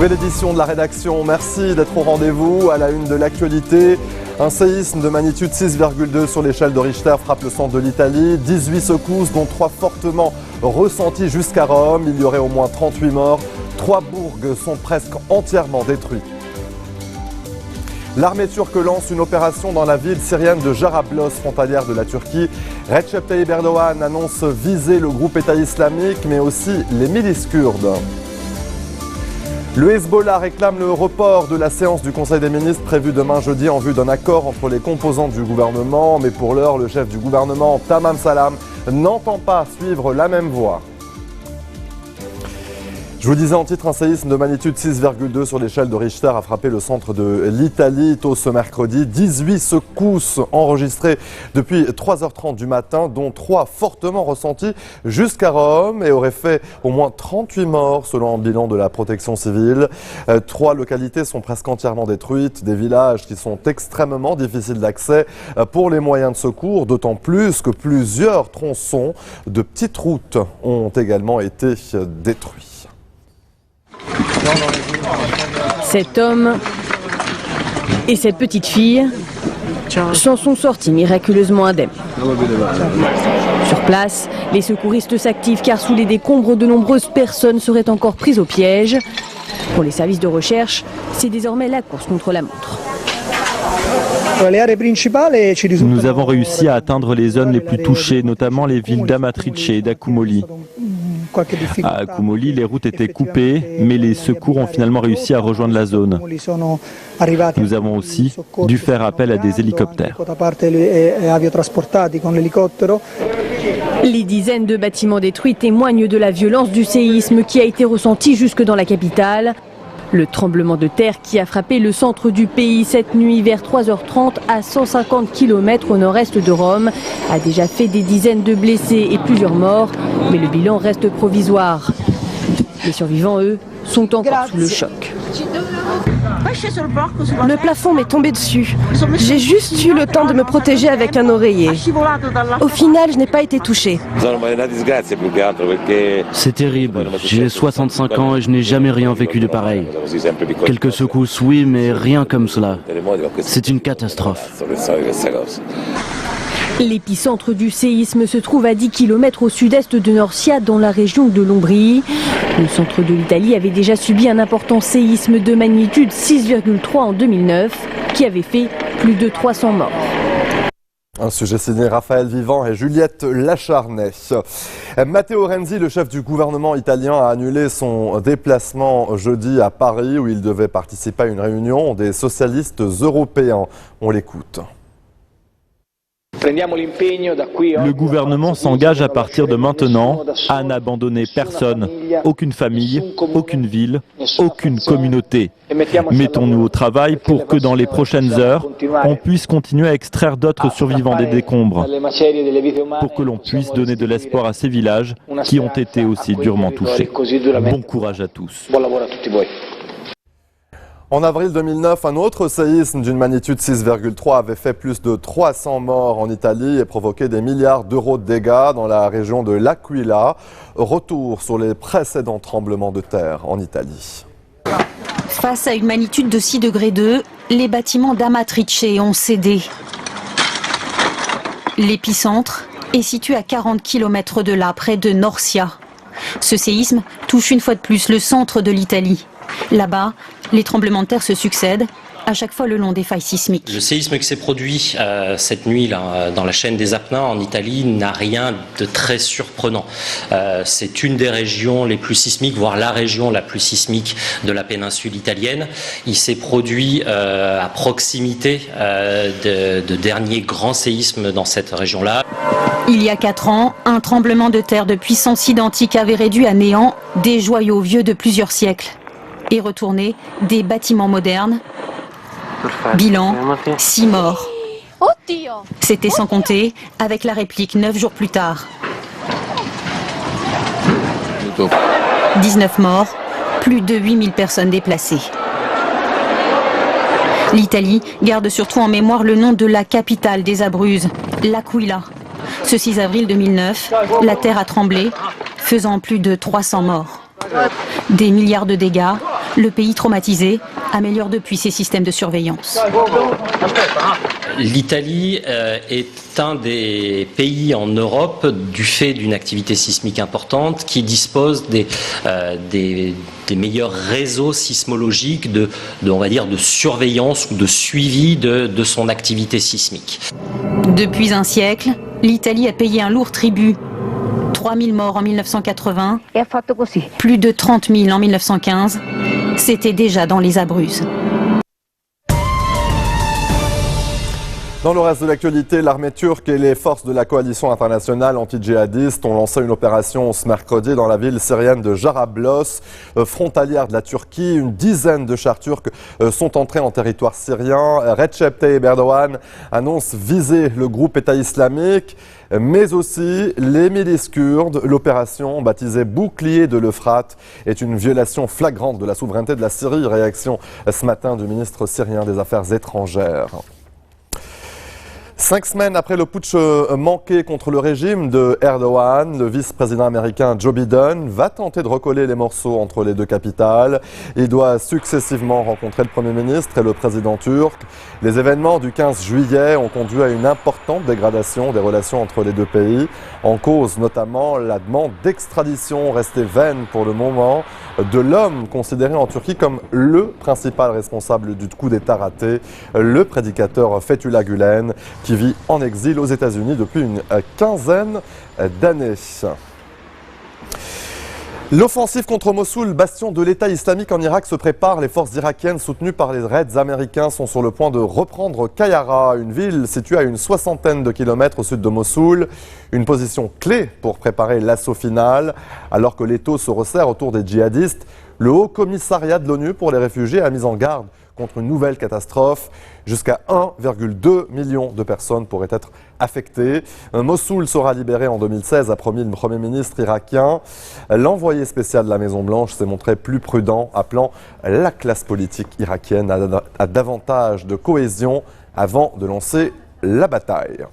Nouvelle édition de la rédaction, merci d'être au rendez-vous. À la une de l'actualité, un séisme de magnitude 6,2 sur l'échelle de Richter frappe le centre de l'Italie. 18 secousses, dont 3 fortement ressenties jusqu'à Rome. Il y aurait au moins 38 morts. 3 bourgs sont presque entièrement détruits. L'armée turque lance une opération dans la ville syrienne de Jarablos, frontalière de la Turquie. Recep Tayyip Erdogan annonce viser le groupe État islamique, mais aussi les milices kurdes. Le Hezbollah réclame le report de la séance du Conseil des ministres prévue demain jeudi en vue d'un accord entre les composantes du gouvernement. Mais pour l'heure, le chef du gouvernement, Tamam Salam, n'entend pas suivre la même voie. Je vous disais en titre, un séisme de magnitude 6,2 sur l'échelle de Richter a frappé le centre de l'Italie tôt ce mercredi. 18 secousses enregistrées depuis 3h30 du matin, dont 3 fortement ressenties jusqu'à Rome et auraient fait au moins 38 morts selon un bilan de la protection civile. 3 localités sont presque entièrement détruites, des villages qui sont extrêmement difficiles d'accès pour les moyens de secours, d'autant plus que plusieurs tronçons de petites routes ont également été détruits. Cet homme et cette petite fille s'en sont sortis miraculeusement indemnes. Sur place, les secouristes s'activent car sous les décombres, de nombreuses personnes seraient encore prises au piège. Pour les services de recherche, c'est désormais la course contre la montre. Nous avons réussi à atteindre les zones les plus touchées, notamment les villes d'Amatrice et d'Akumoli. À Akumoli, les routes étaient coupées, mais les secours ont finalement réussi à rejoindre la zone. Nous avons aussi dû faire appel à des hélicoptères. Les dizaines de bâtiments détruits témoignent de la violence du séisme qui a été ressenti jusque dans la capitale. Le tremblement de terre qui a frappé le centre du pays cette nuit vers 3h30 à 150 km au nord-est de Rome a déjà fait des dizaines de blessés et plusieurs morts, mais le bilan reste provisoire. Les survivants, eux, sont encore sous le choc. Le plafond m'est tombé dessus. J'ai juste eu le temps de me protéger avec un oreiller. Au final, je n'ai pas été touchée. C'est terrible. J'ai 65 ans et je n'ai jamais rien vécu de pareil. Quelques secousses, oui, mais rien comme cela. C'est une catastrophe. L'épicentre du séisme se trouve à 10 km au sud-est de Norcia, dans la région de l'Ombrie. Le centre de l'Italie avait déjà subi un important séisme de magnitude 6,3 en 2009, qui avait fait plus de 300 morts. Un sujet signé Raphaël Vivant et Juliette Lacharnay. Matteo Renzi, le chef du gouvernement italien, a annulé son déplacement jeudi à Paris, où il devait participer à une réunion des socialistes européens. On l'écoute. Le gouvernement s'engage à partir de maintenant à n'abandonner personne, aucune famille, aucune ville, aucune communauté. Mettons-nous au travail pour que dans les prochaines heures, on puisse continuer à extraire d'autres survivants des décombres, pour que l'on puisse donner de l'espoir à ces villages qui ont été aussi durement touchés. Bon courage à tous. En avril 2009, un autre séisme d'une magnitude 6,3 avait fait plus de 300 morts en Italie et provoqué des milliards d'euros de dégâts dans la région de l'Aquila. Retour sur les précédents tremblements de terre en Italie. Face à une magnitude de 6,2 degrés, les bâtiments d'Amatrice ont cédé. L'épicentre est situé à 40 km de là, près de Norcia. Ce séisme touche une fois de plus le centre de l'Italie. Là-bas, les tremblements de terre se succèdent, à chaque fois le long des failles sismiques. Le séisme qui s'est produit cette nuit là, dans la chaîne des Apennins en Italie n'a rien de très surprenant. C'est une des régions les plus sismiques, voire la région la plus sismique de la péninsule italienne. Il s'est produit à proximité de derniers grands séismes dans cette région-là. Il y a 4 ans, un tremblement de terre de puissance identique avait réduit à néant des joyaux vieux de plusieurs siècles et retourné des bâtiments modernes. Bilan, 6 morts. C'était sans compter avec la réplique 9 jours plus tard. 19 morts, plus de 8000 personnes déplacées. L'Italie garde surtout en mémoire le nom de la capitale des Abruzzes, l'Aquila. Ce 6 avril 2009, la terre a tremblé, faisant plus de 300 morts. Des milliards de dégâts, Le pays traumatisé améliore depuis ses systèmes de surveillance. L'Italie est un des pays en Europe, du fait d'une activité sismique importante, qui dispose des meilleurs réseaux sismologiques on va dire, de surveillance ou de suivi de son activité sismique. Depuis un siècle, l'Italie a payé un lourd tribut. 3000 morts en 1980, plus de 30 000 en 1915, c'était déjà dans les Abruzzes. Dans le reste de l'actualité, l'armée turque et les forces de la coalition internationale anti-djihadiste ont lancé une opération ce mercredi dans la ville syrienne de Jarablos, frontalière de la Turquie. Une dizaine de chars turcs sont entrés en territoire syrien. Recep Tayyip Erdogan annonce viser le groupe État islamique, mais aussi les milices kurdes. L'opération, baptisée Bouclier de l'Euphrate, est une violation flagrante de la souveraineté de la Syrie. Réaction ce matin du ministre syrien des Affaires étrangères. 5 semaines après le putsch manqué contre le régime de Erdogan, le vice-président américain Joe Biden va tenter de recoller les morceaux entre les deux capitales. Il doit successivement rencontrer le Premier ministre et le président turc. Les événements du 15 juillet ont conduit à une importante dégradation des relations entre les deux pays. En cause notamment la demande d'extradition restée vaine pour le moment de l'homme considéré en Turquie comme le principal responsable du coup d'État raté, le prédicateur Fethullah Gülen, qui vit en exil aux États-Unis depuis une quinzaine d'années. L'offensive contre Mossoul, bastion de l'État islamique en Irak, se prépare. Les forces irakiennes soutenues par les Reds américains sont sur le point de reprendre Qayara, une ville située à une 60aine de kilomètres au sud de Mossoul. Une position clé pour préparer l'assaut final. Alors que l'étau se resserre autour des djihadistes, le Haut Commissariat de l'ONU pour les réfugiés a mis en garde contre une nouvelle catastrophe. Jusqu'à 1,2 million de personnes pourraient être affectées. Mossoul sera libéré en 2016, a promis le Premier ministre irakien. L'envoyé spécial de la Maison-Blanche s'est montré plus prudent, appelant la classe politique irakienne à davantage de cohésion avant de lancer la bataille.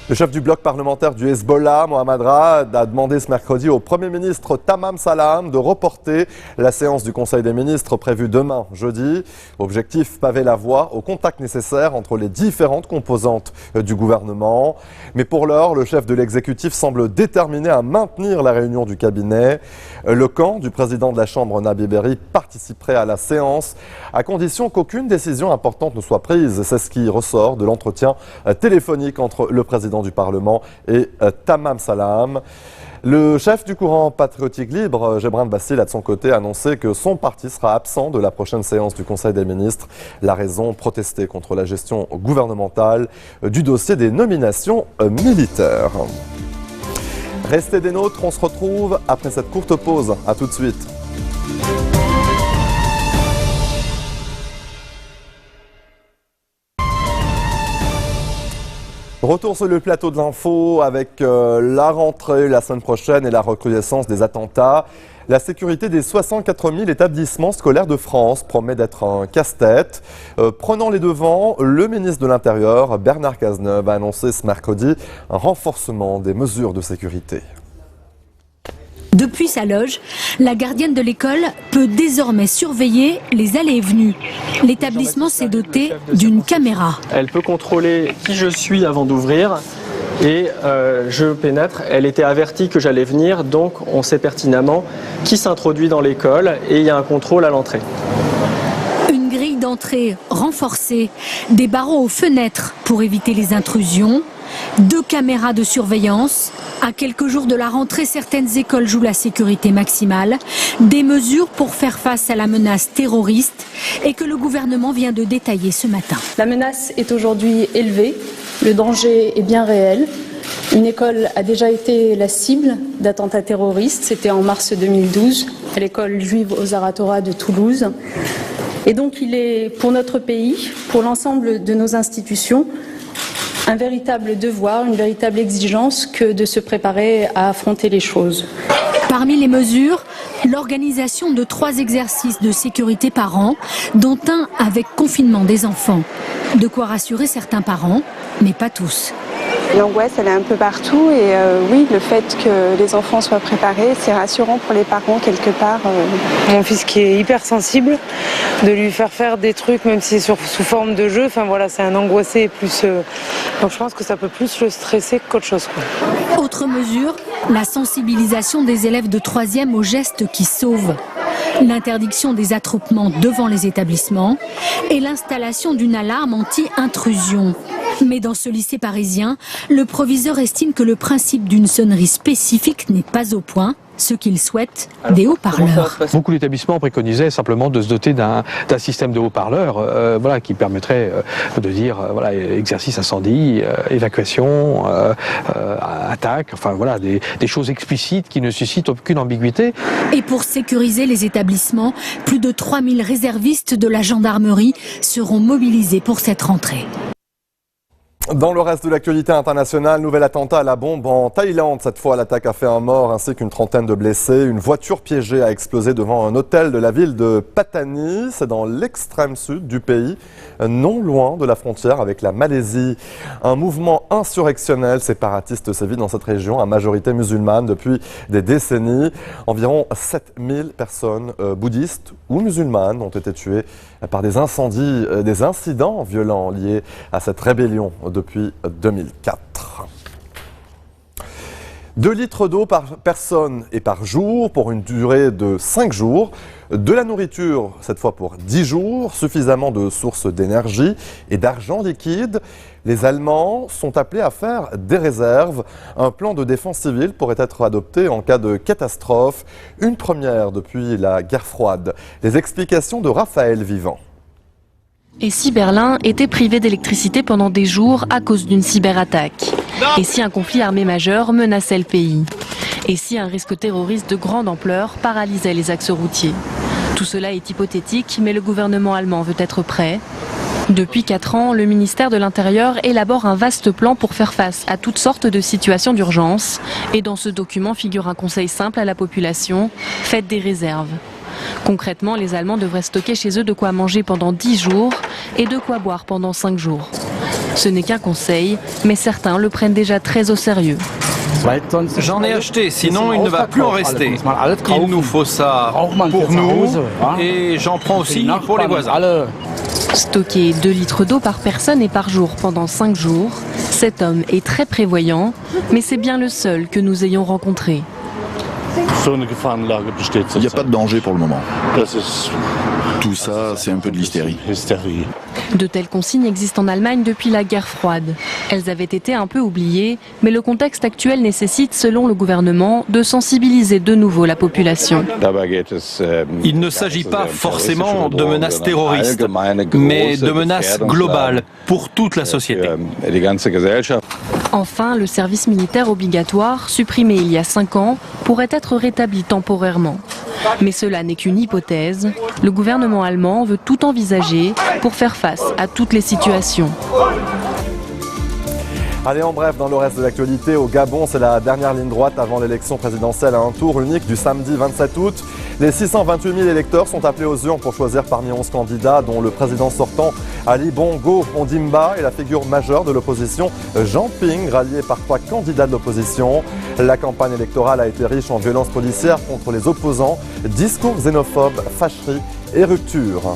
Le chef du bloc parlementaire du Hezbollah, Mohammad Raad, a demandé ce mercredi au Premier ministre Tamam Salam de reporter la séance du Conseil des ministres prévue demain, jeudi. Objectif, paver la voie au contact nécessaire entre les différentes composantes du gouvernement. Mais pour l'heure, le chef de l'exécutif semble déterminé à maintenir la réunion du cabinet. Le camp du président de la Chambre, Nabi Berri, participerait à la séance à condition qu'aucune décision importante ne soit prise. C'est ce qui ressort de l'entretien téléphonique entre le président du Parlement et Tamam Salam. Le chef du courant patriotique libre, Gebran Bassil, a de son côté annoncé que son parti sera absent de la prochaine séance du Conseil des ministres. La raison, protester contre la gestion gouvernementale du dossier des nominations militaires. Restez des nôtres, on se retrouve après cette courte pause. A tout de suite. Retour sur le plateau de l'info avec la rentrée la semaine prochaine et la recrudescence des attentats. La sécurité des 64 000 établissements scolaires de France promet d'être un casse-tête. Prenant les devants, le ministre de l'Intérieur, Bernard Cazeneuve, a annoncé ce mercredi un renforcement des mesures de sécurité. Depuis sa loge, la gardienne de l'école peut désormais surveiller les allées et venues. L'établissement s'est doté d'une caméra. Elle peut contrôler qui je suis avant d'ouvrir et je pénètre. Elle était avertie que j'allais venir, donc on sait pertinemment qui s'introduit dans l'école et il y a un contrôle à l'entrée. Une grille d'entrée renforcée, des barreaux aux fenêtres pour éviter les intrusions. 2 caméras de surveillance. À quelques jours de la rentrée, certaines écoles jouent la sécurité maximale. Des mesures pour faire face à la menace terroriste et que le gouvernement vient de détailler ce matin. La menace est aujourd'hui élevée. Le danger est bien réel. Une école a déjà été la cible d'attentats terroristes. C'était en mars 2012 à l'école juive Ozar Torah de Toulouse. Et donc il est pour notre pays, pour l'ensemble de nos institutions, un véritable devoir, une véritable exigence que de se préparer à affronter les choses. Parmi les mesures, l'organisation de 3 exercices de sécurité par an, dont un avec confinement des enfants. De quoi rassurer certains parents, mais pas tous. L'angoisse, elle est un peu partout et oui, le fait que les enfants soient préparés, c'est rassurant pour les parents quelque part. Mon fils qui est hyper sensible, de lui faire des trucs, même si c'est sous forme de jeu, enfin voilà, c'est un angoissé plus. Donc je pense que ça peut plus le stresser qu'autre chose, quoi. Autre mesure, la sensibilisation des élèves de 3e aux gestes qui sauvent. L'interdiction des attroupements devant les établissements et l'installation d'une alarme anti-intrusion. Mais dans ce lycée parisien, le proviseur estime que le principe d'une sonnerie spécifique n'est pas au point. Ce qu'il souhaite, des haut-parleurs. Beaucoup d'établissements préconisaient simplement de se doter d'un système de haut-parleurs voilà, qui permettrait de dire voilà, exercice incendie, évacuation, attaque, enfin voilà, des choses explicites qui ne suscitent aucune ambiguïté. Et pour sécuriser les établissements, plus de 3000 réservistes de la gendarmerie seront mobilisés pour cette rentrée. Dans le reste de l'actualité internationale, nouvel attentat à la bombe en Thaïlande. Cette fois, l'attaque a fait un mort ainsi qu'une trentaine de blessés. Une voiture piégée a explosé devant un hôtel de la ville de Pattani. C'est dans l'extrême sud du pays, non loin de la frontière avec la Malaisie. Un mouvement insurrectionnel séparatiste sévit dans cette région, à majorité musulmane, depuis des décennies. Environ 7000 personnes bouddhistes ou musulmanes ont été tuées par des incidents violents liés à cette rébellion depuis 2004. 2 litres d'eau par personne et par jour pour une durée de 5 jours. De la nourriture, cette fois pour 10 jours, suffisamment de sources d'énergie et d'argent liquide. Les Allemands sont appelés à faire des réserves. Un plan de défense civile pourrait être adopté en cas de catastrophe. Une première depuis la guerre froide. Les explications de Raphaël Vivant. Et si Berlin était privé d'électricité pendant des jours à cause d'une cyberattaque? Et si un conflit armé majeur menaçait le pays? Et si un risque terroriste de grande ampleur paralysait les axes routiers? Tout cela est hypothétique, mais le gouvernement allemand veut être prêt. Depuis 4 ans, le ministère de l'Intérieur élabore un vaste plan pour faire face à toutes sortes de situations d'urgence. Et dans ce document figure un conseil simple à la population: faites des réserves. Concrètement, les Allemands devraient stocker chez eux de quoi manger pendant 10 jours et de quoi boire pendant 5 jours. Ce n'est qu'un conseil, mais certains le prennent déjà très au sérieux. J'en ai acheté, sinon il ne va plus en rester. Il nous faut ça pour nous et j'en prends aussi pour les voisins. Stocker 2 litres d'eau par personne et par jour pendant 5 jours, cet homme est très prévoyant, mais c'est bien le seul que nous ayons rencontré. Il n'y a pas de danger pour le moment. Tout ça, c'est un peu de l'hystérie. De telles consignes existent en Allemagne depuis la guerre froide. Elles avaient été un peu oubliées, mais le contexte actuel nécessite, selon le gouvernement, de sensibiliser de nouveau la population. Il ne s'agit pas forcément de menaces terroristes, mais de menaces globales pour toute la société. Enfin, le service militaire obligatoire, supprimé il y a 5 ans, pourrait être rétabli temporairement. Mais cela n'est qu'une hypothèse. Le gouvernement allemand veut tout envisager pour faire face à toutes les situations. Allez, en bref, dans le reste de l'actualité, au Gabon, c'est la dernière ligne droite avant l'élection présidentielle à un tour unique du samedi 27 août. Les 628 000 électeurs sont appelés aux urnes pour choisir parmi 11 candidats, dont le président sortant Ali Bongo Ondimba et la figure majeure de l'opposition Jean Ping, rallié par 3 candidats de l'opposition. La campagne électorale a été riche en violences policières contre les opposants, discours xénophobes, fâcheries et ruptures.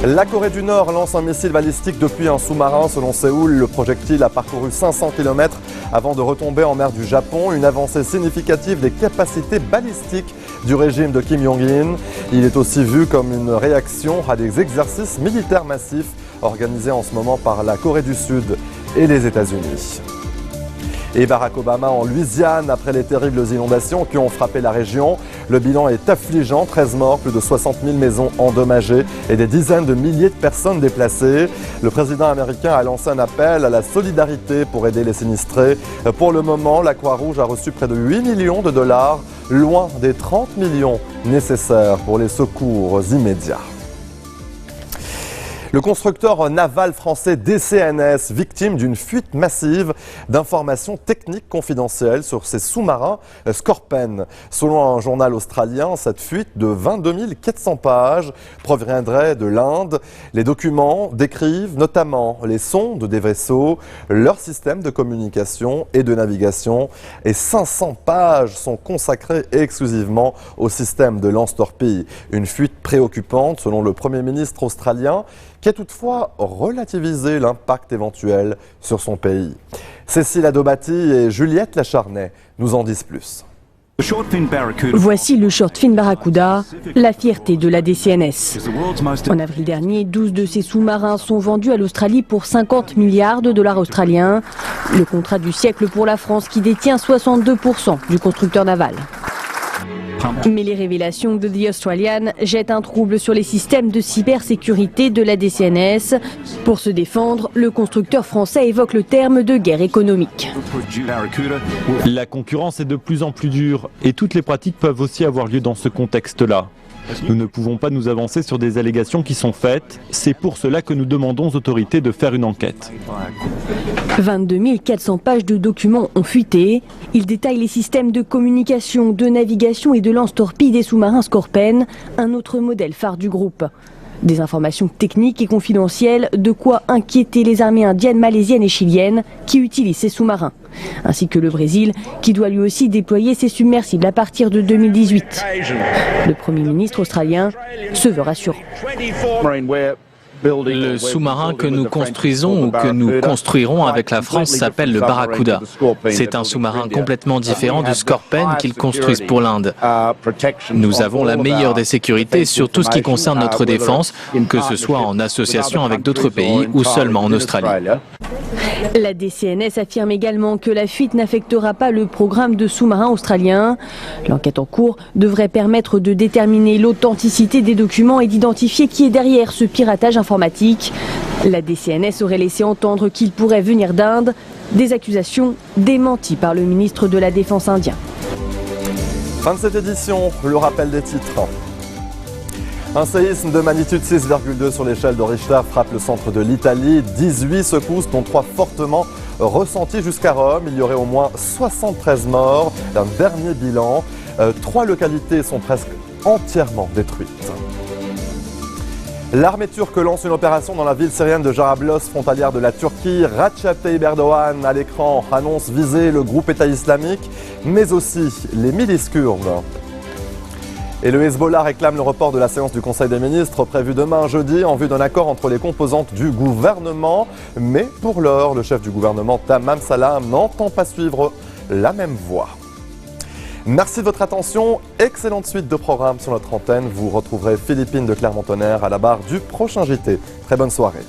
La Corée du Nord lance un missile balistique depuis un sous-marin. Selon Séoul, le projectile a parcouru 500 km avant de retomber en mer du Japon. Une avancée significative des capacités balistiques du régime de Kim Jong-un. Il est aussi vu comme une réaction à des exercices militaires massifs organisés en ce moment par la Corée du Sud et les États-Unis. Et Barack Obama en Louisiane après les terribles inondations qui ont frappé la région. Le bilan est affligeant, 13 morts, plus de 60 000 maisons endommagées et des dizaines de milliers de personnes déplacées. Le président américain a lancé un appel à la solidarité pour aider les sinistrés. Pour le moment, la Croix-Rouge a reçu près de 8 millions de dollars, loin des 30 millions nécessaires pour les secours immédiats. Le constructeur naval français DCNS, victime d'une fuite massive d'informations techniques confidentielles sur ses sous-marins Skorpen. Selon un journal australien, cette fuite de 22 400 pages proviendrait de l'Inde. Les documents décrivent notamment les sondes des vaisseaux, leur système de communication et de navigation. Et 500 pages sont consacrées exclusivement au système de lance-torpilles. Une fuite préoccupante selon le Premier ministre australien, qui a toutefois relativisé l'impact éventuel sur son pays. Cécile Adobati et Juliette Lacharnay nous en disent plus. Voici le Shortfin Barracuda, la fierté de la DCNS. En avril dernier, 12 de ces sous-marins sont vendus à l'Australie pour 50 milliards de dollars australiens. Le contrat du siècle pour la France qui détient 62% du constructeur naval. Mais les révélations de The Australian jettent un trouble sur les systèmes de cybersécurité de la DCNS. Pour se défendre, le constructeur français évoque le terme de guerre économique. La concurrence est de plus en plus dure et toutes les pratiques peuvent aussi avoir lieu dans ce contexte-là. Nous ne pouvons pas nous avancer sur des allégations qui sont faites. C'est pour cela que nous demandons aux autorités de faire une enquête. 22 400 pages de documents ont fuité. Ils détaillent les systèmes de communication, de navigation et de lance-torpilles des sous-marins Skorpen, un autre modèle phare du groupe. Des informations techniques et confidentielles, de quoi inquiéter les armées indiennes, malaisiennes et chiliennes qui utilisent ces sous-marins. Ainsi que le Brésil, qui doit lui aussi déployer ses submersibles à partir de 2018. Le Premier ministre australien se veut rassurant. Le sous-marin que nous construisons ou que nous construirons avec la France s'appelle le Barracuda. C'est un sous-marin complètement différent du Skorpen qu'ils construisent pour l'Inde. Nous avons la meilleure des sécurités sur tout ce qui concerne notre défense, que ce soit en association avec d'autres pays ou seulement en Australie. La DCNS affirme également que la fuite n'affectera pas le programme de sous-marins australien. L'enquête en cours devrait permettre de déterminer l'authenticité des documents et d'identifier qui est derrière ce piratage informatique. La DCNS aurait laissé entendre qu'il pourrait venir d'Inde, des accusations démenties par le ministre de la Défense indien. Fin de cette édition, le rappel des titres. Un séisme de magnitude 6,2 sur l'échelle de Richter frappe le centre de l'Italie. 18 secousses, dont 3 fortement ressenties jusqu'à Rome. Il y aurait au moins 73 morts. Un dernier bilan. 3 localités sont presque entièrement détruites. L'armée turque lance une opération dans la ville syrienne de Jarablos, frontalière de la Turquie. Recep Tayyip Erdogan, à l'écran, annonce viser le groupe État islamique, mais aussi les milices kurdes. Et le Hezbollah réclame le report de la séance du Conseil des ministres prévue demain jeudi en vue d'un accord entre les composantes du gouvernement. Mais pour l'heure, le chef du gouvernement Tamam Salam n'entend pas suivre la même voie. Merci de votre attention. Excellente suite de programmes sur notre antenne. Vous retrouverez Philippine de Clermont-Tonnerre à la barre du prochain JT. Très bonne soirée.